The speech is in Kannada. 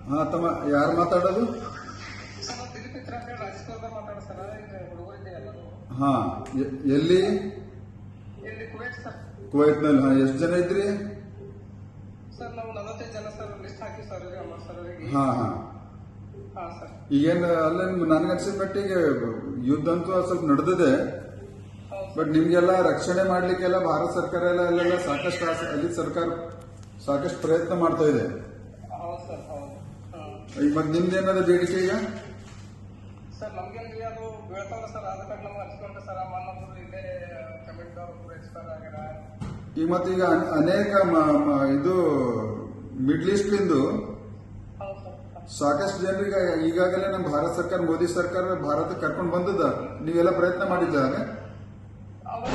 ಹಾ ತಮ್ಮ, ಯಾರು ಮಾತಾಡೋದು? ದಿಲೀಪ್ ಮಿತ್ರ ಅಂತ ಹೇಳಿ ರಾಜಕೀಯದ ಮಾತಾಡೋ ಸರ್. ಈಗ ಹುಡುಗರಿದೆ ಎಲ್ಲರೂ. ಹಾ, ಎಲ್ಲಿ? ಇಲ್ಲಿ ಕುವೈಟ್ ಸರ್. ಕುವೈತ್ನಲ್ಲಿ. ಹಾ, ಎಷ್ಟು ಜನ ಇದ್ರಿ? ಸರ್ ನಾವು 45 ಜನ ಸರ್ ಲಿಸ್ಟ್ ಹಾಕಿ ಸರ್ ಅಮ್ಮ ಸರ್ ಅವರಿಗೆ. ಹಾ ಹಾ ಹಾ ಸರ್. ಈಗೇನು ಅಲ್ಲೇ ನನಗನ್ಸಿದ ಮಟ್ಟಿಗೆ ಯುದ್ಧ ಅಂತೂ ಸ್ವಲ್ಪ ನಡೆದಿದೆ. ಹೌದು ಬಟ್ ನಿಮ್ಗೆಲ್ಲ ರಕ್ಷಣೆ ಮಾಡ್ಲಿಕ್ಕೆಲ್ಲ ಭಾರತ ಸರ್ಕಾರ ಅಲ್ಲೆಲ್ಲ ಸಾಕಷ್ಟು ಅಲ್ಲಿ ಸರ್ಕಾರ ಸಾಕಷ್ಟು ಪ್ರಯತ್ನ ಮಾಡ್ತಾ ಇದೆ. ಹೌದು ಸರ್. ಹೌದು. ಈಗ ಮತ್ತೆ ನಿಮ್ದೇನದ ಬೇಡಿಕೆ ಈಗ? ಸರ್ ನಮ್ಗೇನ್ರಿ ಅದು ಬೀಳ್ತಾವ ಸರ್. ಅದಕ್ಕೆ ನಮ್ಗೆ ಅನ್ಸ್ಕೊಂಡ್ರೆ ಸರ್ ಮನ್ನೊಬ್ರು ಇಲ್ಲೇ ಕಮಿಟಿದವ್ರು ಎಕ್ಸ್ಪೈರ್ ಆಗ್ಯಾರ. ಈಗ ಮತ್ತೀಗ ಅನೇಕ ಇದು ಮಿಡ್ಲ್ ಈಸ್ಟ್ಲಿಂದು ಹೌದು ಸರ್. ಸಾಕಷ್ಟು ಜನರಿಗೆ ಈಗಾಗಲೇ ನಮ್ಮ ಭಾರತ ಸರ್ಕಾರ, ಮೋದಿ ಸರ್ಕಾರ ಭಾರತಕ್ಕೆ ಕರ್ಕೊಂಡು ಬಂದದ. ನೀವೆಲ್ಲ ಪ್ರಯತ್ನ ಮಾಡಿದ್ದಾರೆ? ಅವಾಗ